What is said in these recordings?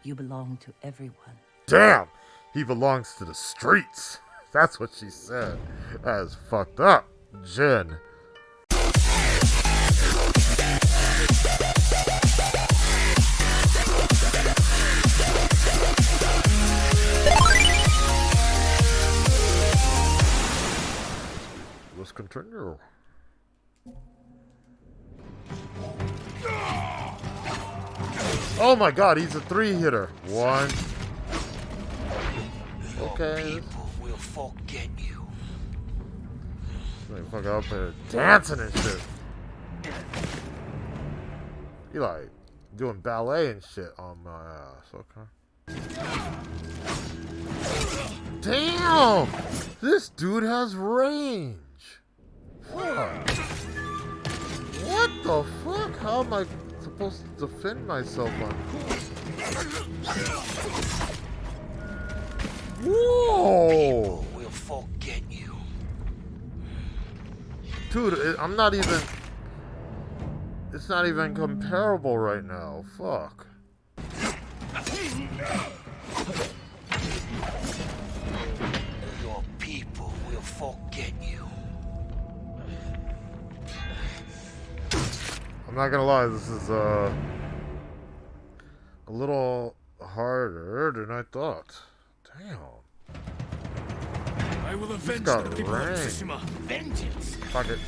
You belong to everyone. Damn! He belongs to the streets. That's what she said. That is fucked up. Jin. Let's continue. Oh my god, he's a 3-hitter. 1. Okay. People will forget you. Like fucking up there dancing and shit. He like doing ballet and shit on my ass. Okay. Damn! This dude has range. Fuck. What the fuck? How am I supposed to defend myself on? Whoa! People will forget you. Dude, I'm not even... It's not even comparable right now. Fuck. Your people will forget you. I'm not gonna lie, this is a little harder than I thought. Damn. I will He's avenge got the people of range. Tsushima. Vengeance. Fuck it.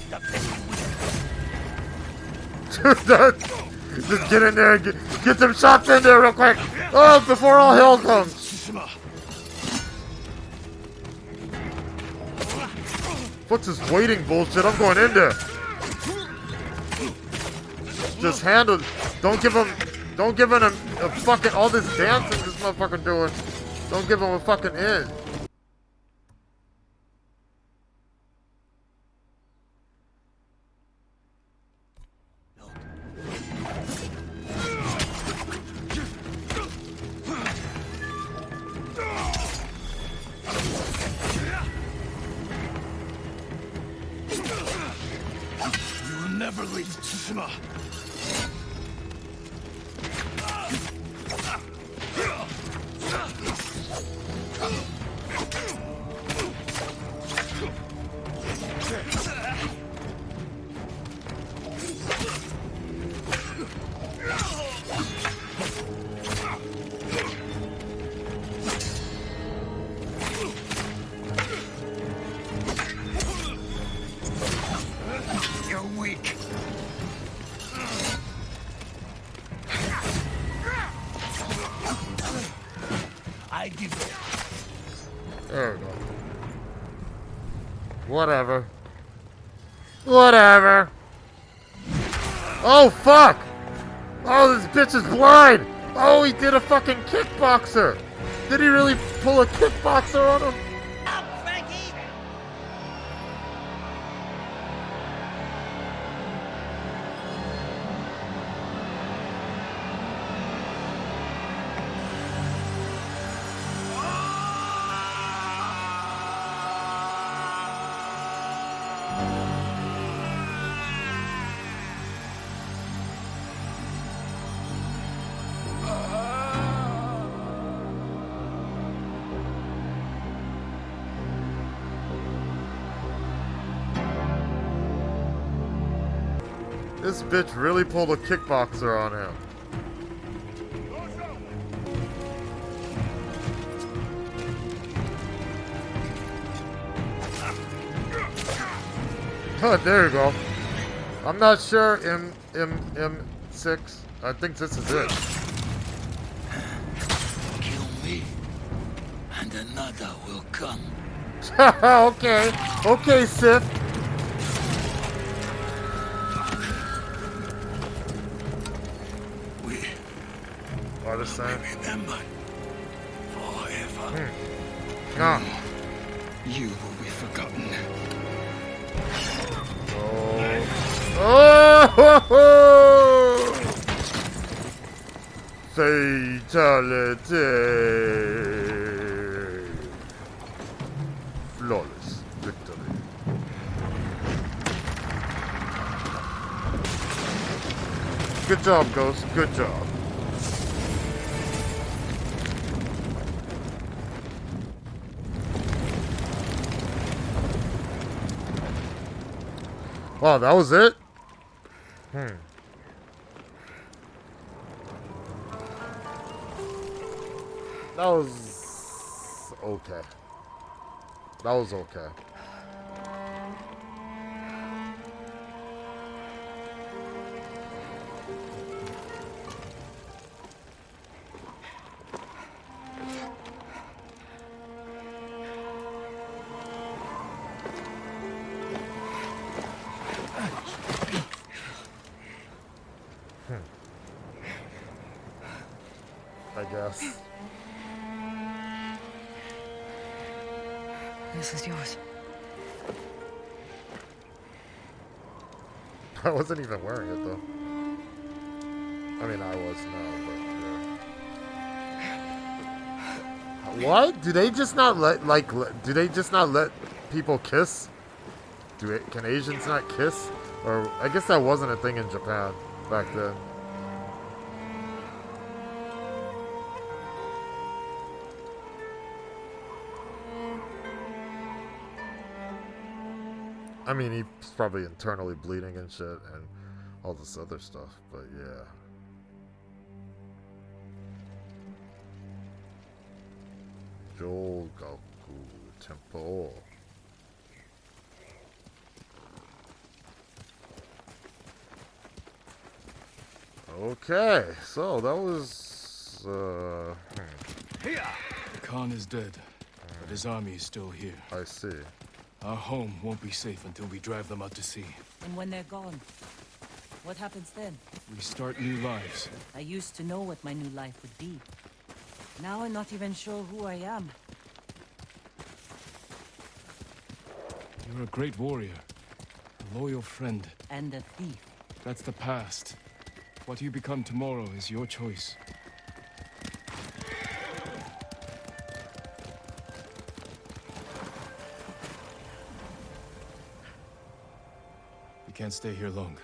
Just get in there and get some shots in there real quick. Oh, before all hell comes. Tsushima. What's this waiting bullshit? I'm going in there. Just handle. Don't give him a fucking all this dancing this motherfucker doing. Don't give him a fucking in. You will never leave Tsushima. You're weak. I give There we go. Whatever. Whatever. Oh fuck! Oh, this bitch is blind! Oh, he did a fucking kickboxer! Did he really pull a kickboxer on him? This bitch really pulled a kickboxer on him. Oh, there you go. I'm not sure M6. I think this is it. Kill me, and another will come. Okay. Okay, Sith. We Are the same. remember forever. Nah. You will be forgotten. Oh, ho, ho. Fatality. Flawless victory. Good job, Ghost. Good job. Wow, that was it? That was okay. That was okay. I guess. This is yours. I wasn't even wearing it though. I mean, I was now, but yeah. What? Do they just not let do they just not let people kiss? Can Asians not kiss? Or I guess that wasn't a thing in Japan back then. I mean, he's probably internally bleeding and shit and all this other stuff, but yeah. Jogaku Temple. Okay, so that was The Khan is dead, but his army is still here. I see. Our home won't be safe until we drive them out to sea. And when they're gone, what happens then? We start new lives. I used to know what my new life would be. Now I'm not even sure who I am. You're a great warrior, a loyal friend. And a thief. That's the past. What you become tomorrow is your choice. We can't stay here long.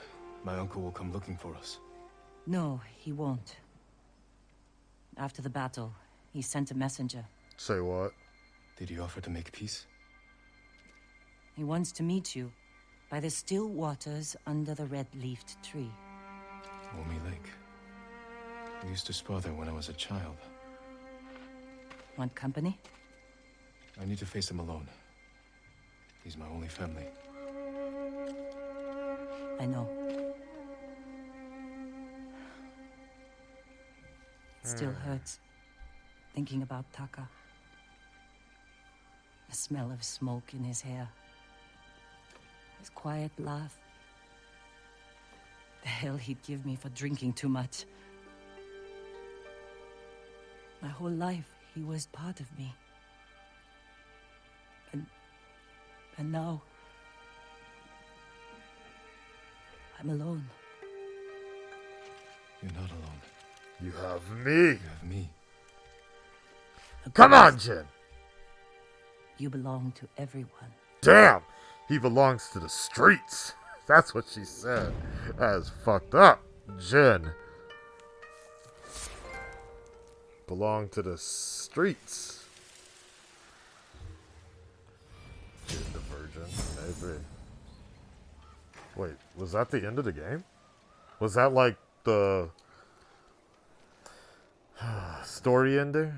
My uncle will come looking for us. No, he won't. After the battle, he sent a messenger. Say what? Did he offer to make peace? He wants to meet you by the still waters under the red-leafed tree. Omi Lake. We used to spar there when I was a child. Want company? I need to face him alone. He's my only family. I know. It still hurts, thinking about Taka. The smell of smoke in his hair. His quiet laugh. The hell he'd give me for drinking too much. My whole life, he was part of me. And now... I'm alone. You're not alone. You have me. You have me. Come on, Jin. You belong to everyone. Damn. He belongs to the streets. That's what she said. That is fucked up. Jin. Belong to the streets. Jin the Virgin. Maybe. Wait, was that the end of the game? Was that like the story ending?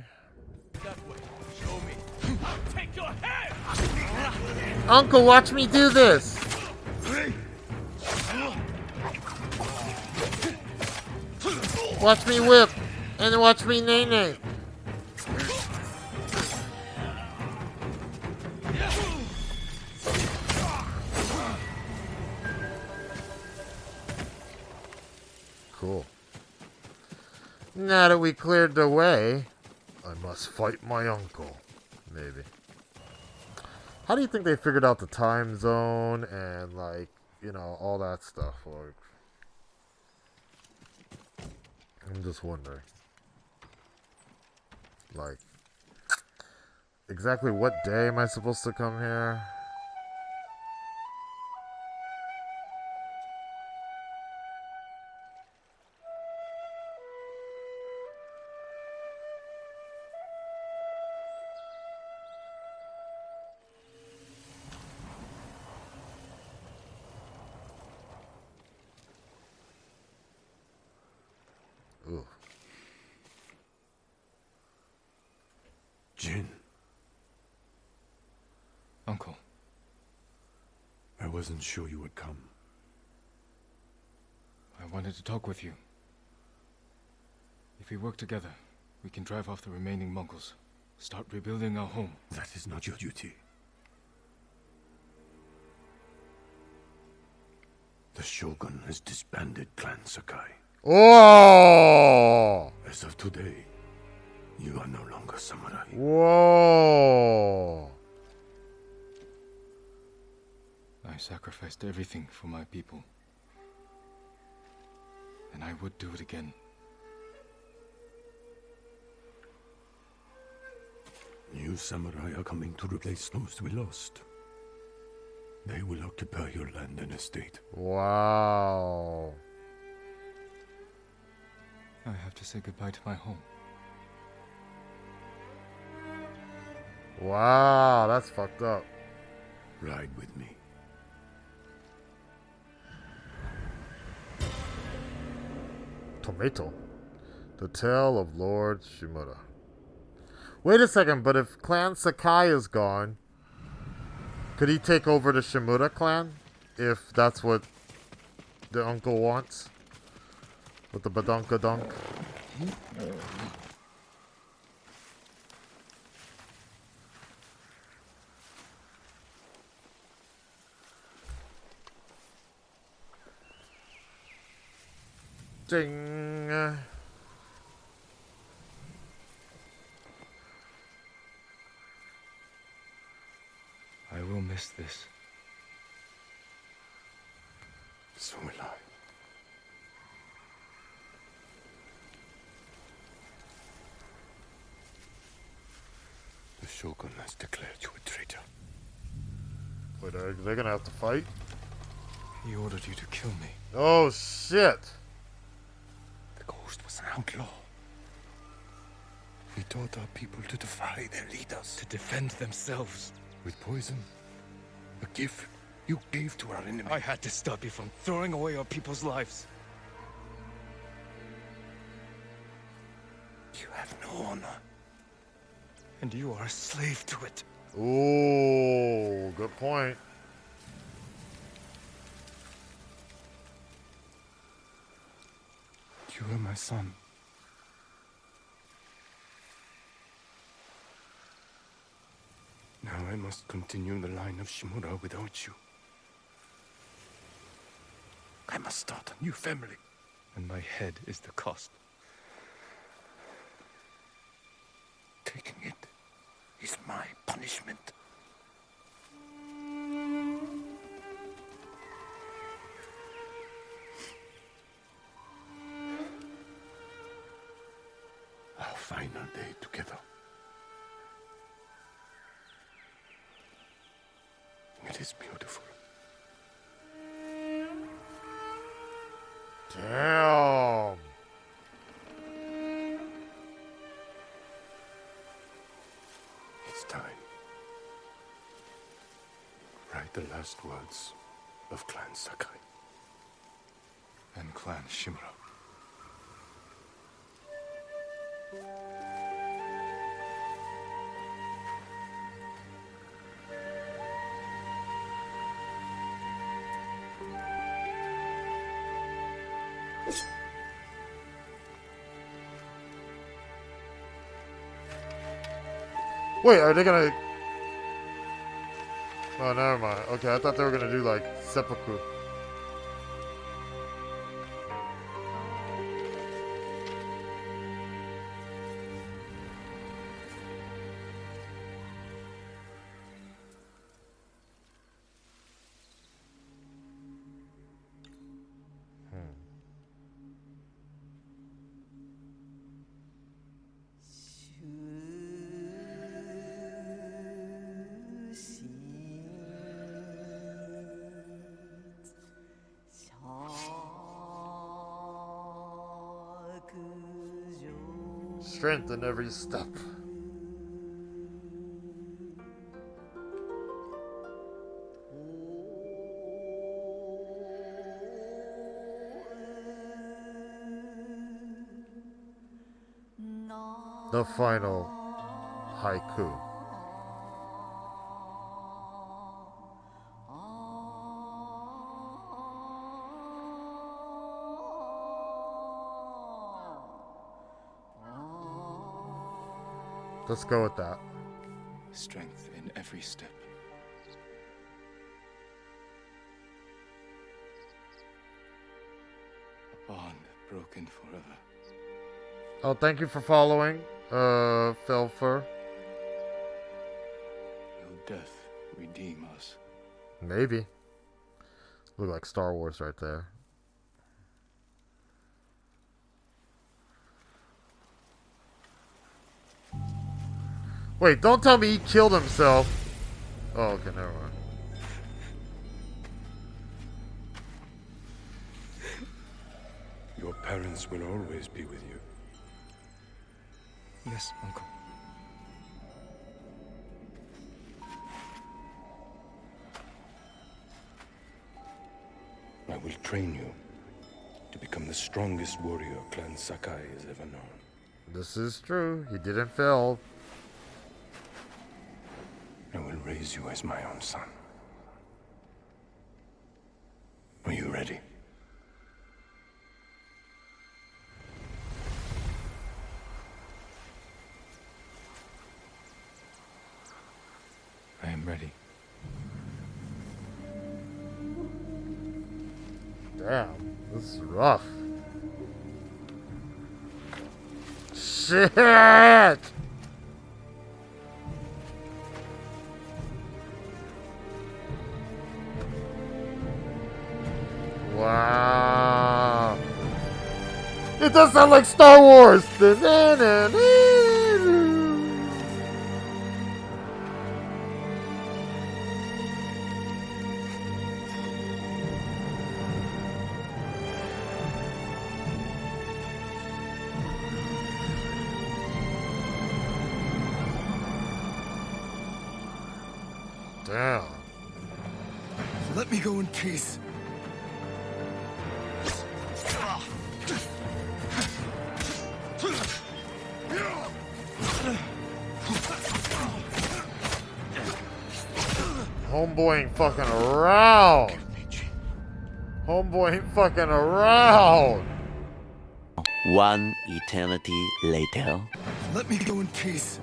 That way. Show me. I'll take your head! Uncle, watch me do this! Watch me whip, and then watch me nay-nay. Cool. Now that we cleared the way, I must fight my uncle. Maybe. How do you think they figured out the time zone and, like, you know, all that stuff? Or I'm just wondering. Like, exactly what day am I supposed to come here? Jin, Uncle. I wasn't sure you would come. I wanted to talk with you. If we work together, we can drive off the remaining Mongols. Start rebuilding our home. That is not your duty. The Shogun has disbanded Clan Sakai. Oh! As of today, you are no longer samurai. Whoa! I sacrificed everything for my people. And I would do it again. New samurai are coming to replace those we lost. They will occupy your land and estate. Wow. I have to say goodbye to my home. Wow, that's fucked up. Ride with me. Tomato. The Tale of Lord Shimura. Wait a second, but if Clan Sakai is gone, could he take over the Shimura clan? If that's what the uncle wants? With the badunkadunk? Ding! I will miss this. So will I. The Shogun has declared you a traitor. Wait, are they gonna have to fight? He ordered you to kill me. Oh shit! The Ghost was an outlaw. He taught our people to defy their leaders. To defend themselves. With poison. A gift you gave to our enemy. I had to stop you from throwing away our people's lives. You have no honor. And you are a slave to it. Ooh, good point. You are my son. Now I must continue the line of Shimura without you. I must start a new family. And my head is the cost. Taking it is my punishment. Our final day together. It is beautiful. Damn. It's time. Write the last words of Clan Sakai. And Clan Shimura. Wait, are they gonna... Oh, never mind. Okay, I thought they were gonna do, like, seppuku. Strength in every step. The final haiku. Let's go with that. Strength in every step. A bond broken forever. Oh, thank you for following, Felfer. Will death redeem us? Maybe. Look like Star Wars right there. Wait, don't tell me he killed himself. Oh, okay, never mind. Your parents will always be with you. Yes, Uncle. I will train you to become the strongest warrior Clan Sakai has ever known. This is true. He didn't fail. I will raise you as my own son. Are you ready? I am ready. Damn, this is rough. Shit! Wow. It does sound like Star Wars! Damn. Let me go in peace. Homeboy ain't fucking around. Homeboy ain't fucking around. One eternity later. Let me go in peace.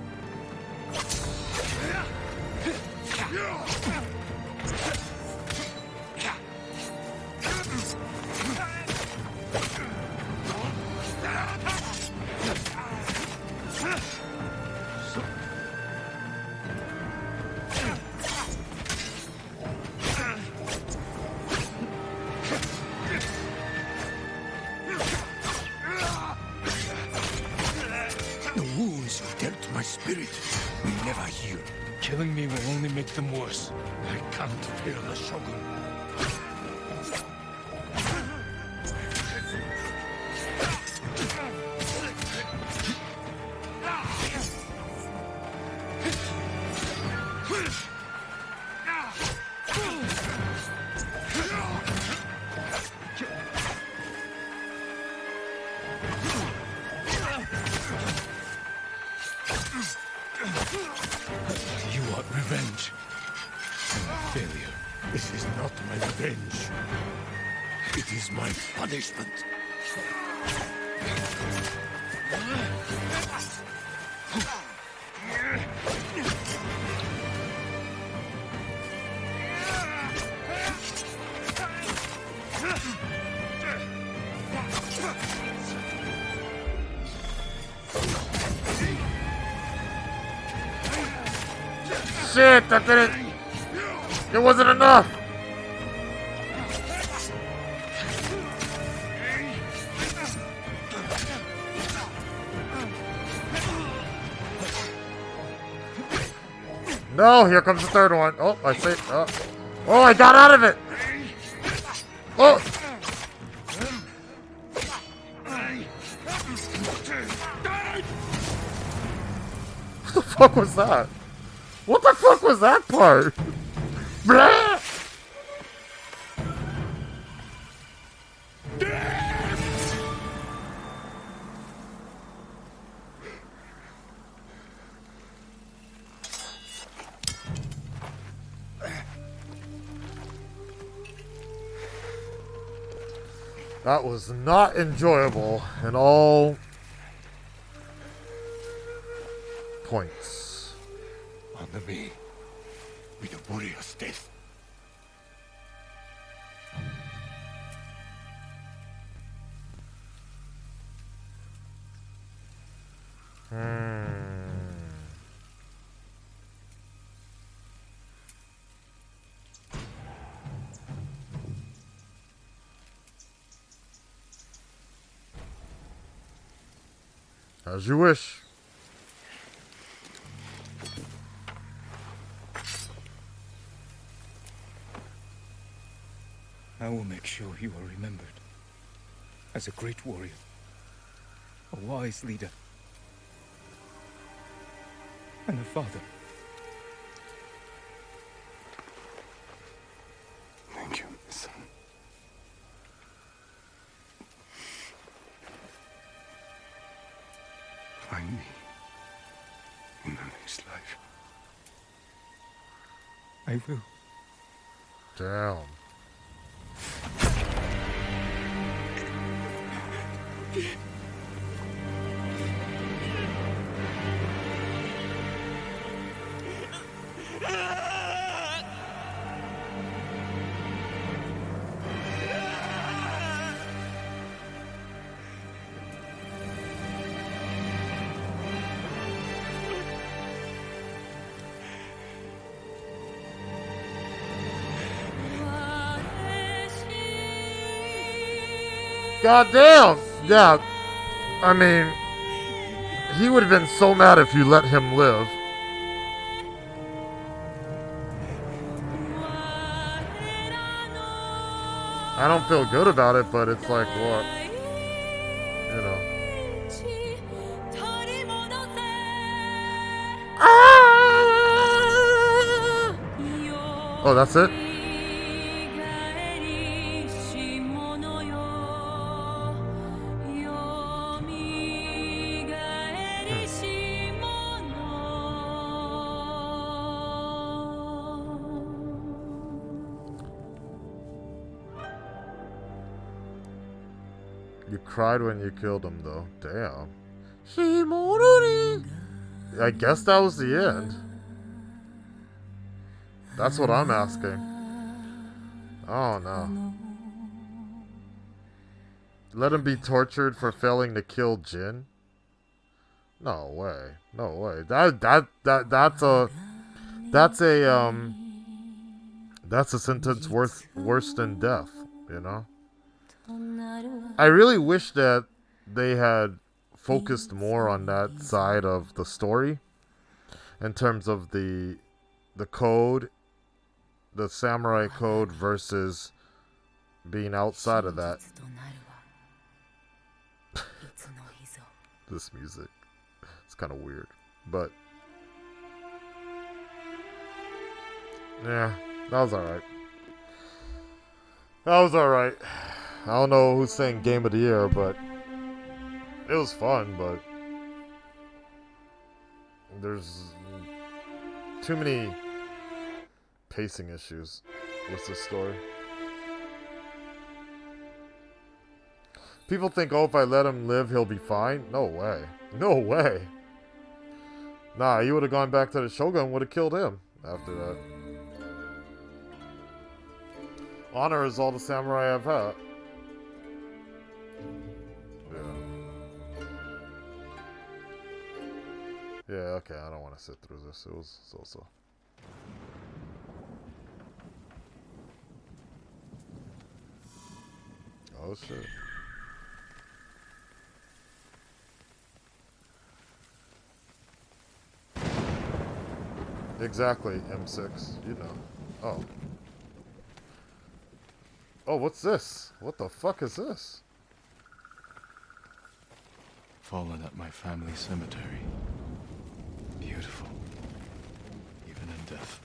The wounds you dealt to my spirit will never heal. Killing me will only make them worse. I can't fear the Shogun. You want revenge? Failure. This is not my revenge. It is my punishment. Shit, that didn't. It wasn't enough. No, here comes the third one. Oh, I see. Oh, I got out of it. Oh. What the fuck was that? What the fuck was that part? Blah! That was not enjoyable in all points. Honor me with a warrior's death. As you wish. I will make sure you are remembered as a great warrior, a wise leader, and a father. Thank you, my son. Find me in the next life. I will. Damn. God damn! Yeah, I mean, he would have been so mad if you let him live. I don't feel good about it, but it's like, what? You know. Ah! Oh, that's it? You cried when you killed him, though. Damn. I guess that was the end. That's what I'm asking. Oh, no. Let him be tortured for failing to kill Jin? No way. No way. That's a sentence worse than death, you know? I really wish that they had focused more on that side of the story in terms of the code, the samurai code versus being outside of that. This music, it's kind of weird, but yeah, that was alright. That was alright. I don't know who's saying Game of the Year, but it was fun, but there's too many pacing issues with this story. People think, oh, if I let him live, he'll be fine. No way. No way. Nah, you would have gone back to the Shogun, would have killed him after that. Honor is all the samurai I've had. Yeah, okay, I don't want to sit through this. It was so-so. Oh, shit. Exactly, M6. You know. Oh. Oh, what's this? What the fuck is this? Fallen at my family cemetery. Beautiful. Even in death.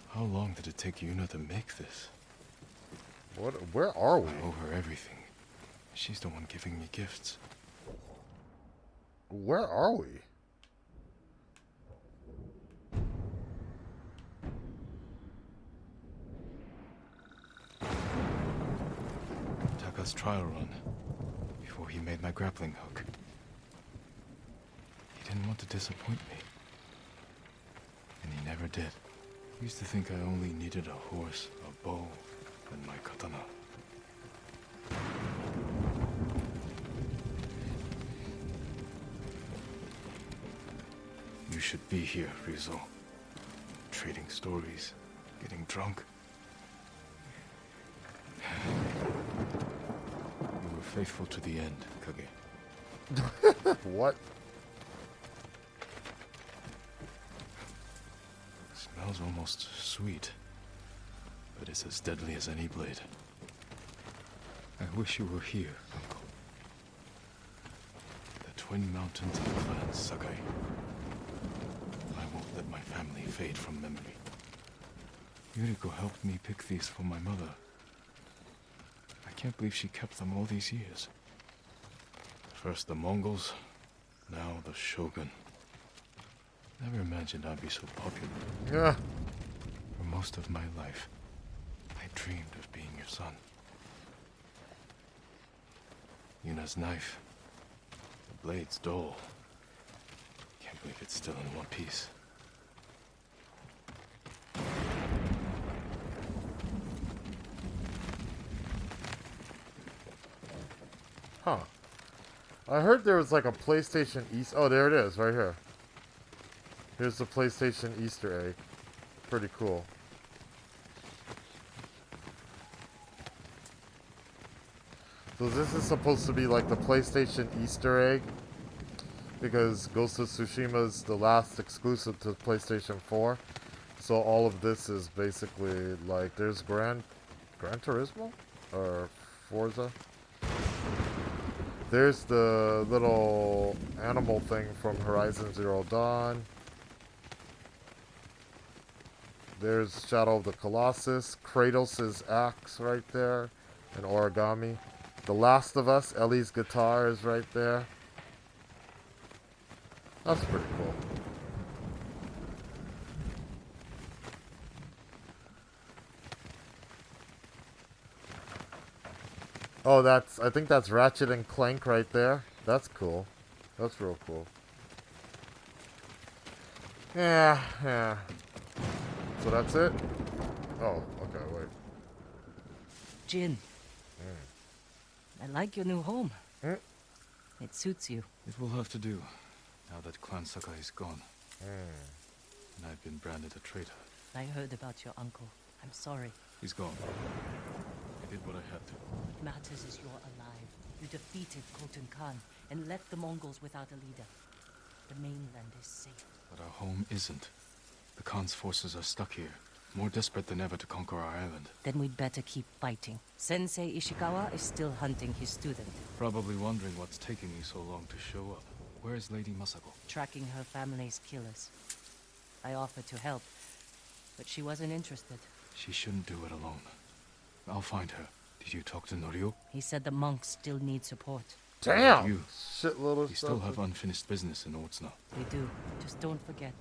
How long did it take Yuna to make this? What? Where are we? I owe her everything. She's the one giving me gifts. Where are we? last trial run, before he made my grappling hook. He didn't want to disappoint me. And he never did. He used to think I only needed a horse, a bow, and my katana. You should be here, Rizzo. Trading stories, getting drunk. You were faithful to the end, Kage. What? Smells almost sweet, but it's as deadly as any blade. I wish you were here, Uncle. The twin mountains of Clan Sakai. I won't let my family fade from memory. Yuriko helped me pick these for my mother. I can't believe she kept them all these years. First the Mongols, now the Shogun. Never imagined I'd be so popular. Yeah. For most of my life, I dreamed of being your son. Yuna's knife. The blade's dull. Can't believe it's still in one piece. Huh. I heard there was like a PlayStation East. Oh, there it is, right here. Here's the PlayStation Easter egg. Pretty cool. So this is supposed to be like the PlayStation Easter egg, because Ghost of Tsushima is the last exclusive to PlayStation 4. So all of this is basically like, there's Gran Turismo or Forza. There's the little animal thing from Horizon Zero Dawn. There's Shadow of the Colossus. Kratos' axe right there. And origami. The Last of Us, Ellie's guitar is right there. That's pretty cool. Oh, I think that's Ratchet and Clank right there. That's cool. That's real cool. Yeah. So that's it? Oh, okay, wait. Jin. I like your new home. It suits you. It will have to do, now that Clan Sakai is gone. And I've been branded a traitor. I heard about your uncle. I'm sorry. He's gone. I did what I had to. What matters is you're alive. You defeated Khotun Khan and left the Mongols without a leader. The mainland is safe. But our home isn't. The Khan's forces are stuck here, more desperate than ever to conquer our island. Then we'd better keep fighting. Sensei Ishikawa is still hunting his student. Probably wondering what's taking me so long to show up. Where is Lady Masako? Tracking her family's killers. I offered to help, but she wasn't interested. She shouldn't do it alone. I'll find her. Did you talk to Norio? He said the monks still need support. Damn! You. Shitload of We stuff. still have unfinished business in Ortsna. They do. Just don't forget.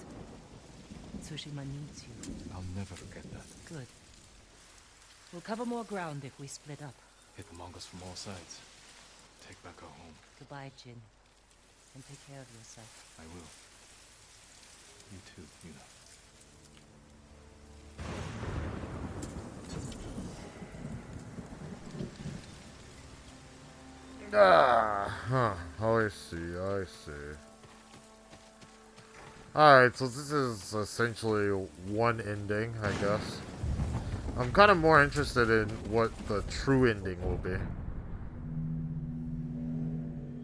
Tsushima needs you. I'll never forget that. Good. We'll cover more ground if we split up. Hit the Mongols from all sides. Take back our home. Goodbye, Jin. And take care of yourself. I will. You too, Yuna. I see. Alright, so this is essentially one ending, I guess. I'm kind of more interested in what the true ending will be.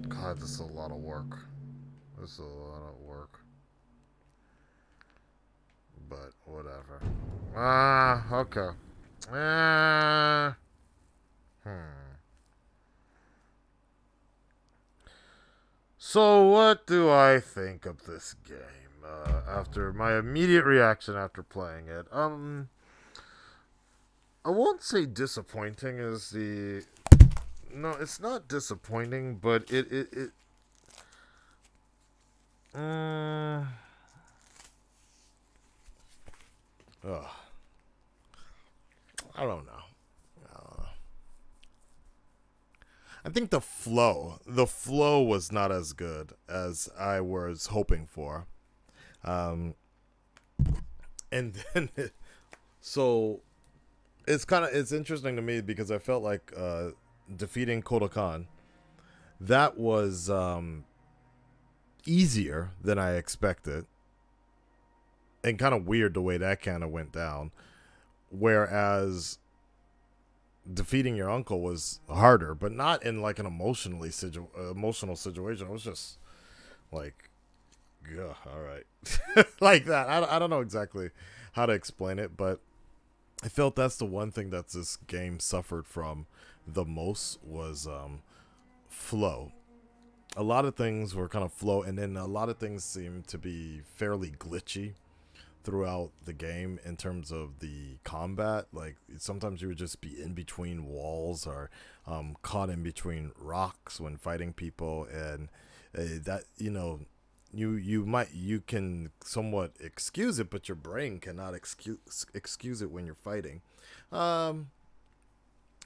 God, this is a lot of work. This is a lot of work. But, whatever. Okay. So, what do I think of this game? After my immediate reaction after playing it. I won't say disappointing is the... No, it's not disappointing, but it I don't know. I think the flow was not as good as I was hoping for. And then, so it's interesting to me because I felt like defeating Kodokan, that was easier than I expected, and kind of weird the way that kind of went down. Whereas defeating your uncle was harder, but not in like an emotional situation. It was just like, yeah, all right, like that. I don't know exactly how to explain it, but I felt that's the one thing that this game suffered from the most was flow. A lot of things were kind of flow, and then a lot of things seemed to be fairly glitchy throughout the game in terms of the combat. Like sometimes you would just be in between walls or caught in between rocks when fighting people, and that, you know, you can somewhat excuse it, but your brain cannot excuse it when you're fighting.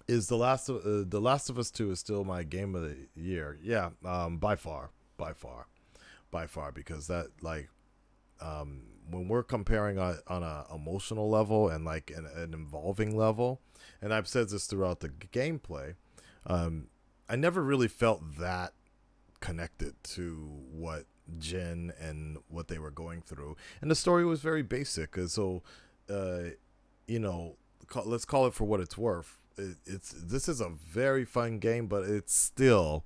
Is the Last of Us 2 is still my game of the year? Yeah, by far, because that, like, when we're comparing on a emotional level and like an involving level, and I've said this throughout the gameplay, I never really felt that connected to what Jin and what they were going through, and the story was very basic. So, you know, let's call it for what it's worth. This is a very fun game, but it's still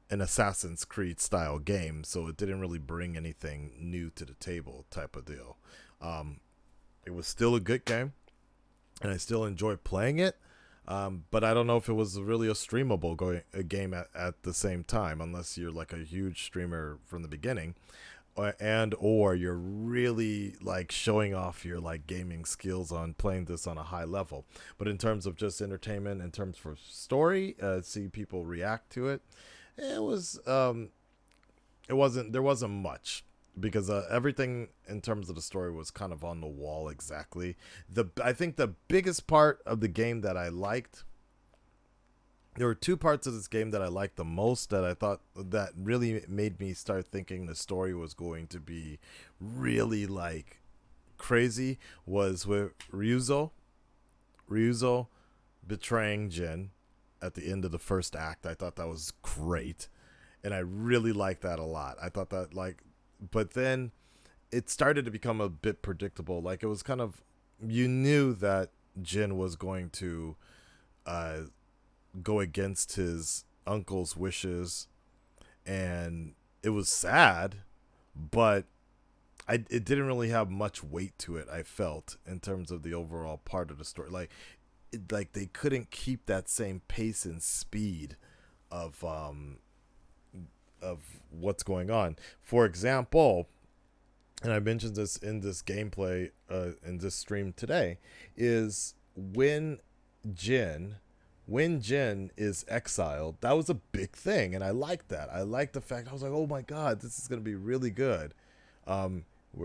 an Assassin's Creed style game, so it didn't really bring anything new to the table type of deal. It was still a good game, and I still enjoyed playing it, but I don't know if it was really a streamable game at the same time, unless you're like a huge streamer from the beginning, or you're really like showing off your like gaming skills on playing this on a high level. But in terms of just entertainment, in terms for story, see people react to it, there wasn't much, because everything in terms of the story was kind of on the wall exactly. I think the biggest part of the game that I liked, there were two parts of this game that I liked the most, that I thought that really made me start thinking the story was going to be really like crazy, was with Ryuzo betraying Jin at the end of the first act. I thought that was great, and I really liked that a lot. I thought that, like, but then it started to become a bit predictable. Like, it was kind of, you knew that Jin was going to go against his uncle's wishes, and it was sad, but it didn't really have much weight to it, I felt, in terms of the overall part of the story. Like they couldn't keep that same pace and speed of what's going on. For example, and I mentioned this in this gameplay in this stream today, is when Jin is exiled, that was a big thing, and I liked that. I liked the fact, I was like, oh my god, this is going to be really good.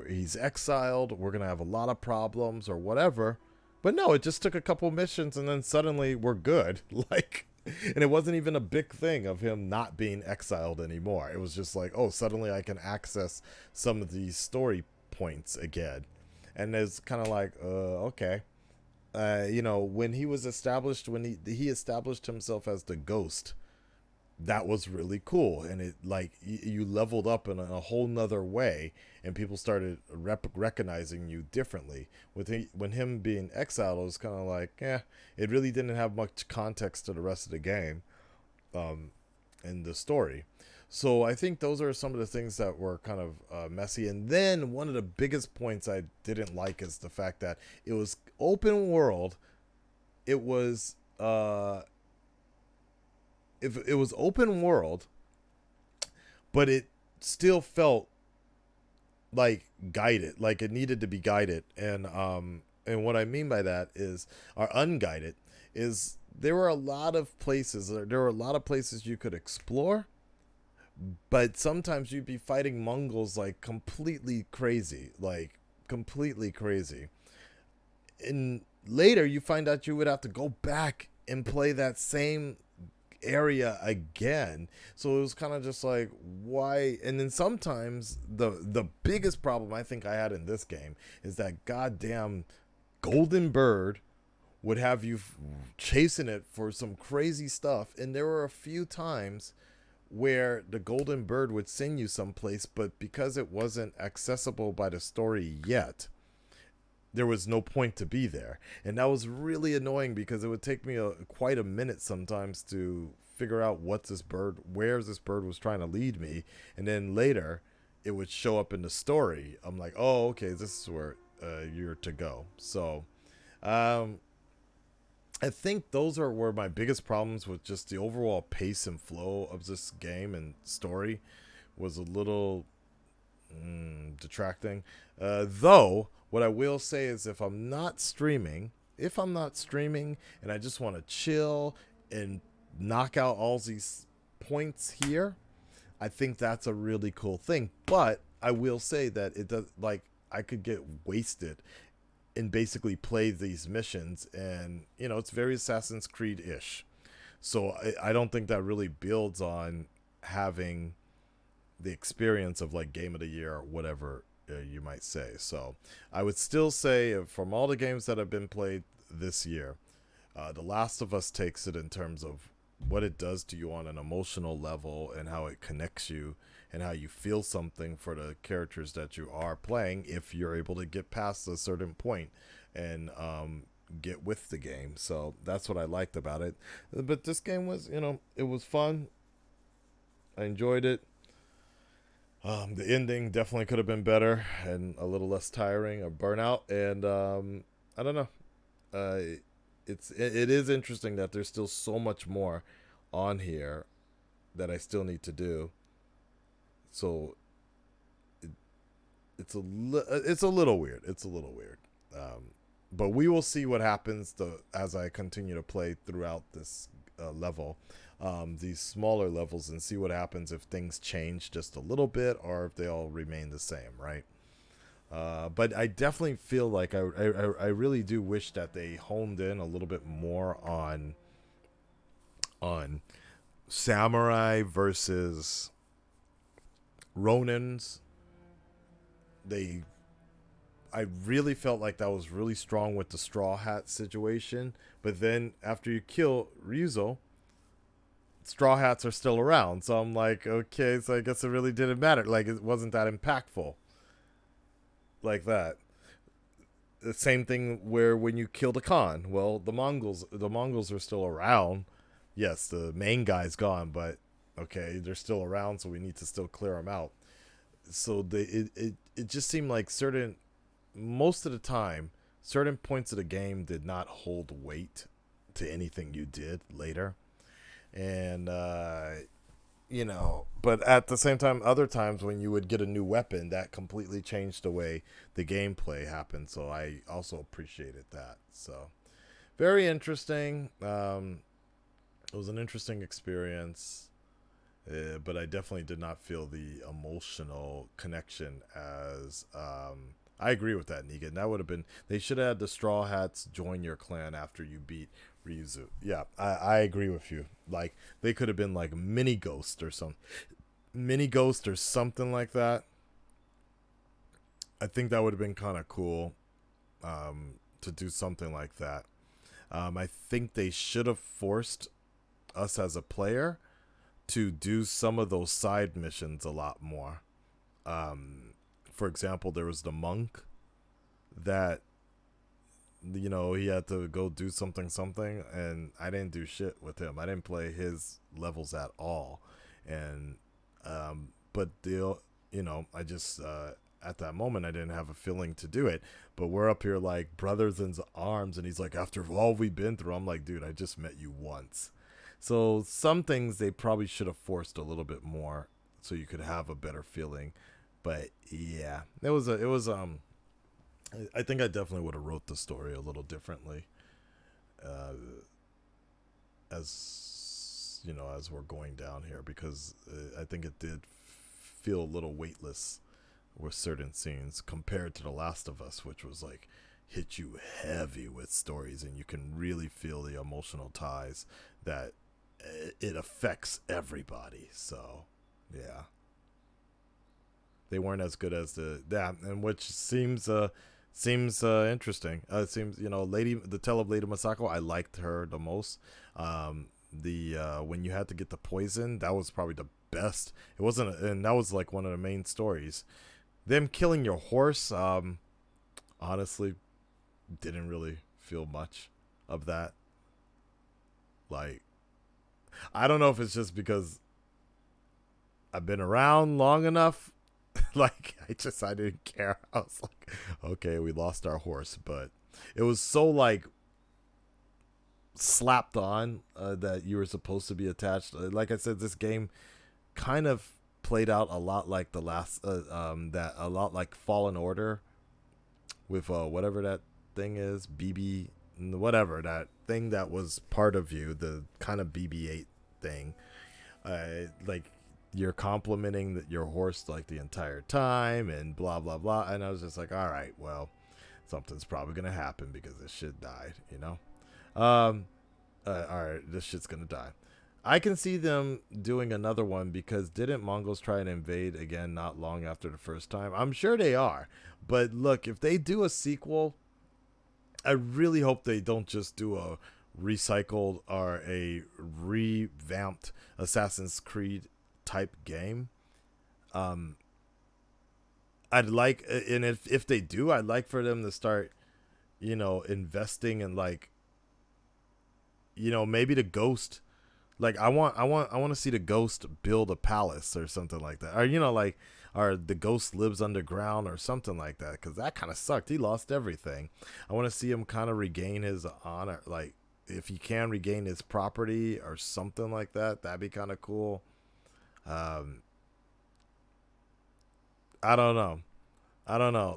He's exiled, we're going to have a lot of problems or whatever. But no, it just took a couple missions, and then suddenly we're good. Like, and it wasn't even a big thing of him not being exiled anymore. It was just like, oh, suddenly I can access some of these story points again. And it's kind of like, okay. You know, when he was established, when he established himself as the ghost, that was really cool, and it, like, you leveled up in a whole nother way, and people started recognizing you differently. When him being exiled, it was kind of like, it really didn't have much context to the rest of the game, in the story. So I think those are some of the things that were kind of messy. And then one of the biggest points I didn't like is the fact that it was open world. It was it was open world, but it still felt like guided, like it needed to be guided. And what I mean by that is, or unguided, is there were a lot of places you could explore, but sometimes you'd be fighting Mongols like completely crazy. And later you find out you would have to go back and play that same area again. So it was kind of just like, why? And then sometimes the biggest problem I think I had in this game is that goddamn golden bird would have you chasing it for some crazy stuff. And there were a few times where the golden bird would send you someplace, but because it wasn't accessible by the story yet, there was no point to be there. And that was really annoying because it would take me quite a minute sometimes to figure out where this bird was trying to lead me. And then later it would show up in the story. I'm like, oh, okay, this is where you're to go. So I think those were my biggest problems with just the overall pace and flow of this game, and story was a little detracting. Though, what I will say is if I'm not streaming and I just want to chill and knock out all these points here, I think that's a really cool thing. But I will say that it does, like, I could get wasted and basically play these missions, and you know, it's very Assassin's Creed-ish. So I don't think that really builds on having the experience of like Game of the Year or whatever you might say. So I would still say from all the games that have been played this year, The Last of Us takes it in terms of what it does to you on an emotional level and how it connects you and how you feel something for the characters that you are playing if you're able to get past a certain point and get with the game. So that's what I liked about it. But this game was, you know, it was fun. I enjoyed it. The ending definitely could have been better and a little less tiring or burnout. And I don't know. It is interesting that there's still so much more on here that I still need to do. So it's a little weird. It's a little weird. But we will see what happens as I continue to play throughout this level, these smaller levels, and see what happens if things change just a little bit or if they all remain the same, right? But I definitely feel like I really do wish that they honed in a little bit more on samurai versus Ronins. I really felt like that was really strong with the straw hat situation, but then after you kill Ryuzo, straw hats are still around. So I'm like, okay, so I guess it really didn't matter. Like, it wasn't that impactful like that. The same thing where when you kill the Khan, well, the Mongols are still around. Yes, the main guy's gone, but okay, they're still around, so we need to still clear them out. So it just seemed like most of the time, certain points of the game did not hold weight to anything you did later. And, you know, but at the same time, other times when you would get a new weapon, that completely changed the way the gameplay happened. So I also appreciated that. So very interesting. It was an interesting experience. But I definitely did not feel the emotional connection as I agree with that, Negan. That would have been, they should have had the Straw Hats join your clan after you beat Ryuzu. Yeah, I agree with you. Like, they could have been like mini ghost or something like that. I think that would have been kind of cool to do something like that. I think they should have forced us as a player to do some of those side missions a lot more. For example, there was the monk that, you know, he had to go do something, and I didn't do shit with him. I didn't play his levels at all. And, but you know, I just, at that moment, I didn't have a feeling to do it. But we're up here like brothers in arms, and he's like, after all we've been through, I'm like, dude, I just met you once. So some things they probably should have forced a little bit more so you could have a better feeling. But yeah, I think I definitely would have wrote the story a little differently. As you know, as we're going down here, because I think it did feel a little weightless with certain scenes compared to The Last of Us, which was like hit you heavy with stories, and you can really feel the emotional ties that it affects everybody. So, yeah. They weren't as good as and which seems interesting. It seems, the Tale of Lady Masako, I liked her the most. When you had to get the poison, that was probably the best. It wasn't, and that was like one of the main stories. Them killing your horse, honestly, didn't really feel much of that. Like, I don't know if it's just because I've been around long enough. Like, I didn't care. I was like, okay, we lost our horse, but it was so like slapped on that you were supposed to be attached. Like I said, this game kind of played out a lot like the last, a lot like Fallen Order with whatever that thing is, BB, whatever that thing that was part of you, the kind of BB-8 thing. Like, you're complimenting your horse like the entire time and blah blah blah, and I was just like, all right, well, something's probably gonna happen because this shit died, all right, this shit's gonna die. I can see them doing another one because didn't Mongols try and invade again not long after the first time? I'm sure they are, but look, if they do a sequel, I really hope they don't just do a recycled or a revamped Assassin's Creed type game. I'd like, and if they do, I'd like for them to start, investing in, like, maybe the Ghost. Like, I want to see the Ghost build a palace or something like that, or or the Ghost lives underground or something like that, because that kind of sucked. He lost everything. I want to see him kind of regain his honor, like if he can regain his property or something like that. That'd be kind of cool. I don't know.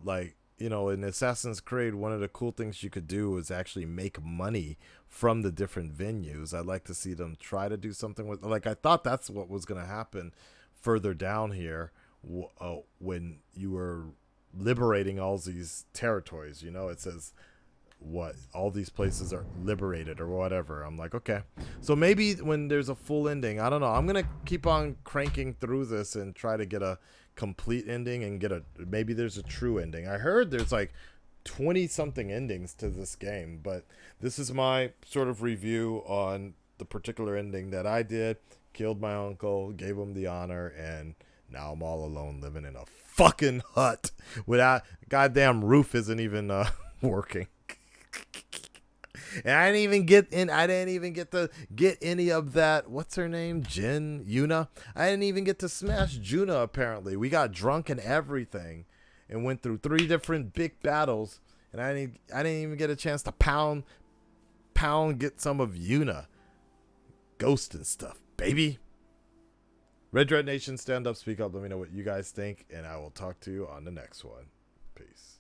Like, in Assassin's Creed, one of the cool things you could do is actually make money from the different venues. I'd like to see them try to do something with, like, I thought that's what was going to happen further down here when you were liberating all these territories. It says all these places are liberated or whatever. I'm like, okay, so maybe when there's a full ending, I don't know, I'm gonna keep on cranking through this and try to get a complete ending and maybe there's a true ending. I heard there's like 20 something endings to this game, but this is my sort of review on the particular ending that I did. Killed my uncle, gave him the honor, and now I'm all alone living in a fucking hut without goddamn roof isn't even working. And I didn't even get to get any of that. What's her name? Yuna. I didn't even get to smash Juna. Apparently, we got drunk and everything, and went through 3 different big battles. And I didn't even get a chance to pound, get some of Yuna. Ghost and stuff, baby. Red Dread Nation, stand up, speak up. Let me know what you guys think, and I will talk to you on the next one. Peace.